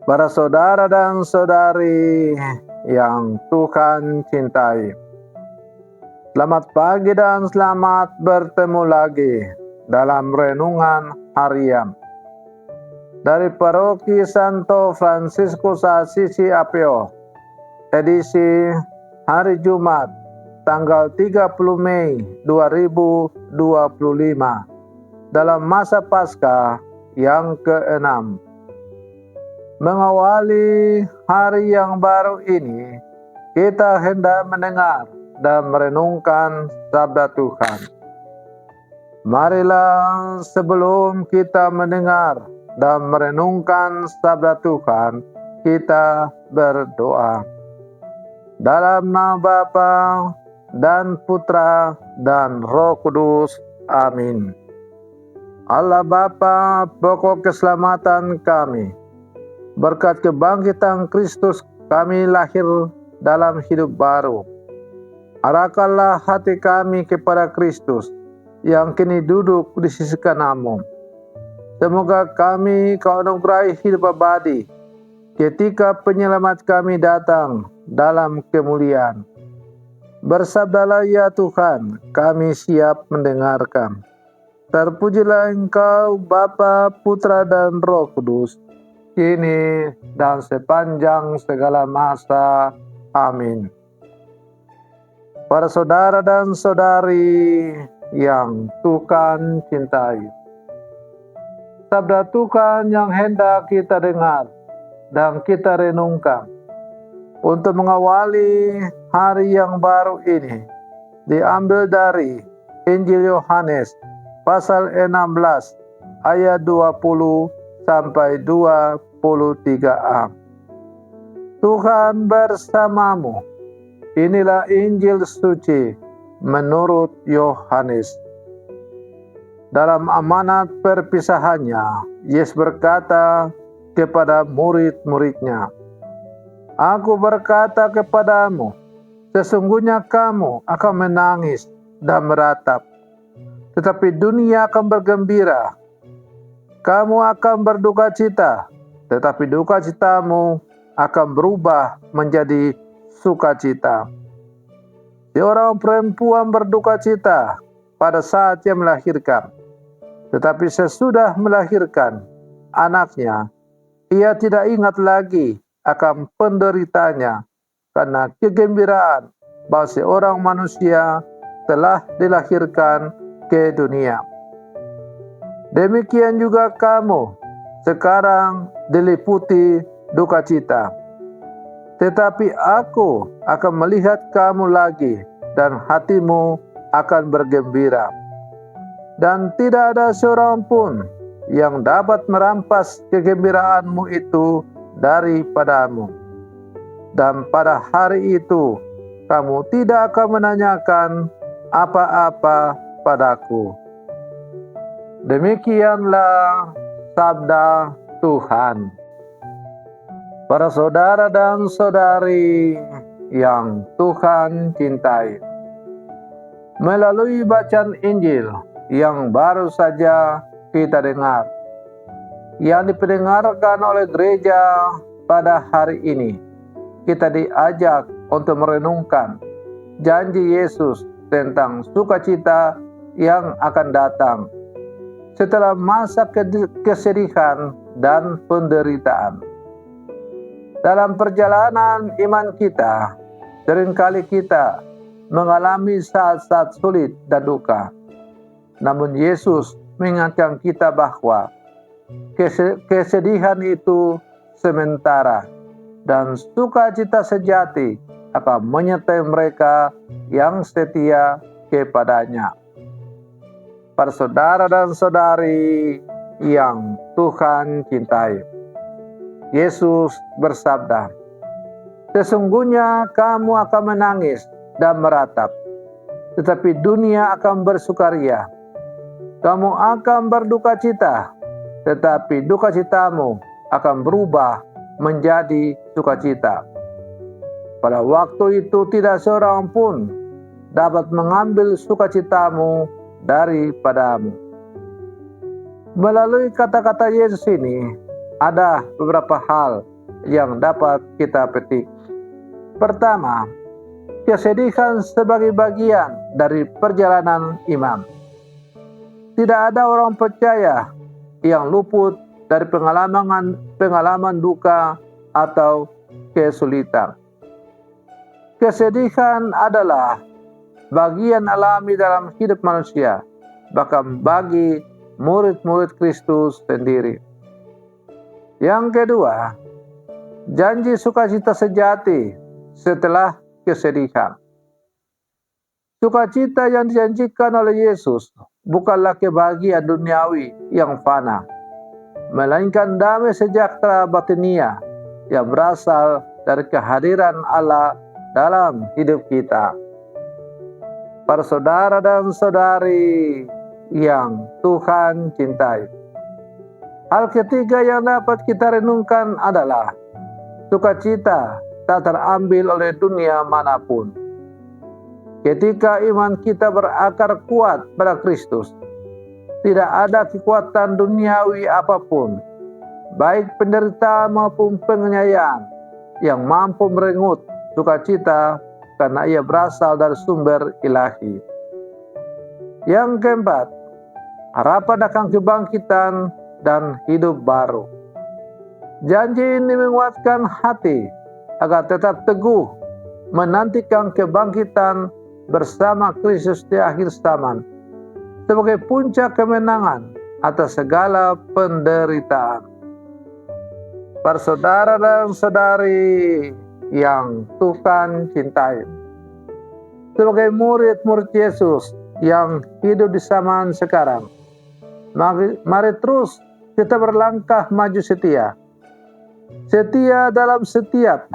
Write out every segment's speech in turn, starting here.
Para saudara dan saudari yang Tuhan cintai, selamat pagi dan selamat bertemu lagi dalam renungan harian dari Paroki Santo Fransiskus Assisi Apio, edisi hari Jumat tanggal 30 Mei 2025 dalam masa Paskah yang ke-6. Mengawali hari yang baru ini, kita hendak mendengar dan merenungkan sabda Tuhan. Marilah sebelum kita mendengar dan merenungkan sabda Tuhan, kita berdoa. Dalam nama Bapa dan Putra dan Roh Kudus. Amin. Allah Bapa, pokok keselamatan kami. Berkat kebangkitan Kristus kami lahir dalam hidup baru. Arahkanlah hati kami kepada Kristus yang kini duduk di sisi kanan-Mu. Semoga kami Kau anugerahi hidup abadi ketika penyelamat kami datang dalam kemuliaan. Bersabdalah ya Tuhan, kami siap mendengarkan. Terpujilah Engkau Bapa, Putra dan Roh Kudus, kini dan sepanjang segala masa. Amin. Para saudara dan saudari yang Tuhan cintai, sabda Tuhan yang hendak kita dengar dan kita renungkan untuk mengawali hari yang baru ini diambil dari Injil Yohanes pasal 16 ayat 20 sampai 23a. Tuhan bersamamu. Inilah Injil suci menurut Yohanes. Dalam amanat perpisahannya, Yesus berkata kepada murid-muridnya, Aku berkata kepadamu, sesungguhnya kamu akan menangis dan meratap, tetapi dunia akan bergembira. Kamu akan berduka cita, tetapi duka citamu akan berubah menjadi sukacita. Seorang perempuan berduka cita pada saat ia melahirkan, tetapi sesudah melahirkan anaknya, ia tidak ingat lagi akan penderitaannya karena kegembiraan bahwa seorang manusia telah dilahirkan ke dunia. Demikian juga kamu sekarang diliputi duka cita. Tetapi aku akan melihat kamu lagi dan hatimu akan bergembira. Dan tidak ada seorang pun yang dapat merampas kegembiraanmu itu daripadamu. Dan pada hari itu kamu tidak akan menanyakan apa-apa padaku. Demikianlah sabda Tuhan. Para saudara dan saudari yang Tuhan cintai, melalui bacaan Injil yang baru saja kita dengar, yang dipendengarkan oleh gereja pada hari ini, kita diajak untuk merenungkan janji Yesus tentang sukacita yang akan datang setelah masa kesedihan dan penderitaan. Dalam perjalanan iman kita, seringkali kita mengalami saat-saat sulit dan duka. Namun Yesus mengingatkan kita bahwa kesedihan itu sementara dan sukacita sejati akan menyertai mereka yang setia kepadanya. Para saudara dan saudari yang Tuhan cintai, Yesus bersabda, sesungguhnya kamu akan menangis dan meratap, tetapi dunia akan bersukaria. Kamu akan berduka cita, tetapi duka citamu akan berubah menjadi sukacita. Pada waktu itu tidak seorang pun dapat mengambil sukacitamu daripadamu. Melalui kata-kata Yesus ini, ada beberapa hal yang dapat kita petik. Pertama, kesedihan sebagai bagian dari perjalanan iman. Tidak ada orang percaya yang luput dari pengalaman duka atau kesulitan. Kesedihan adalah bagian alami dalam hidup manusia, bahkan bagi murid-murid Kristus sendiri. Yang kedua, janji sukacita sejati setelah kesedihan. Sukacita yang dijanjikan oleh Yesus bukanlah kebahagiaan duniawi yang fana, melainkan damai sejahtera batinia yang berasal dari kehadiran Allah dalam hidup kita. Para saudara dan saudari yang Tuhan cintai, hal ketiga yang dapat kita renungkan adalah sukacita tak terambil oleh dunia manapun. Ketika iman kita berakar kuat pada Kristus, tidak ada kekuatan duniawi apapun, baik penderitaan maupun penganiayaan, yang mampu merenggut sukacita karena ia berasal dari sumber ilahi. Yang keempat, harapan akan kebangkitan dan hidup baru. Janji ini menguatkan hati agar tetap teguh menantikan kebangkitan bersama Kristus di akhir zaman sebagai puncak kemenangan atas segala penderitaan. Para saudara dan saudari yang Tuhan cintai, sebagai murid-murid Yesus yang hidup di zaman sekarang, mari terus kita berlangkah maju setia dalam setiap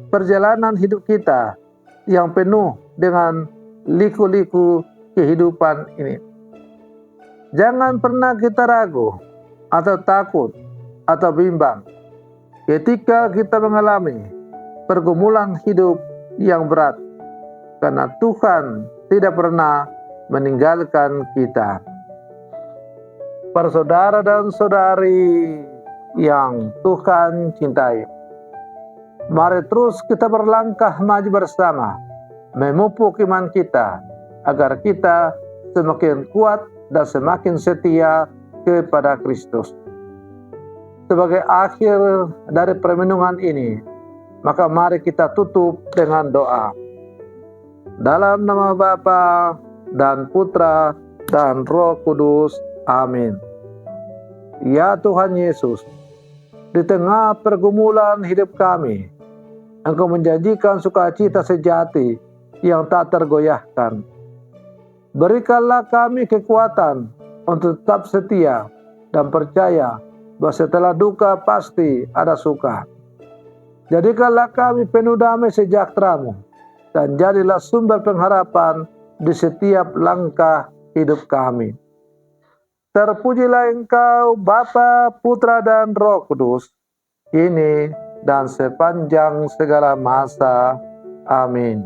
perjalanan hidup kita yang penuh dengan liku-liku kehidupan ini. Jangan pernah kita ragu atau takut atau bimbang ketika kita mengalami pergumulan hidup yang berat, karena Tuhan tidak pernah meninggalkan kita. Para saudara dan saudari yang Tuhan cintai, mari terus kita berlangkah maju bersama, memupuk iman kita, agar kita semakin kuat dan semakin setia kepada Kristus. Sebagai akhir dari permenungan ini, maka mari kita tutup dengan doa. Dalam nama Bapa dan Putra dan Roh Kudus. Amin. Ya Tuhan Yesus, di tengah pergumulan hidup kami, Engkau menjanjikan sukacita sejati yang tak tergoyahkan. Berikanlah kami kekuatan untuk tetap setia dan percaya bahwa setelah duka pasti ada suka. Jadikanlah kami penuh damai sejahtera-Mu, dan jadilah sumber pengharapan di setiap langkah hidup kami. Terpujilah Engkau, Bapa, Putra, dan Roh Kudus, kini dan sepanjang segala masa. Amin.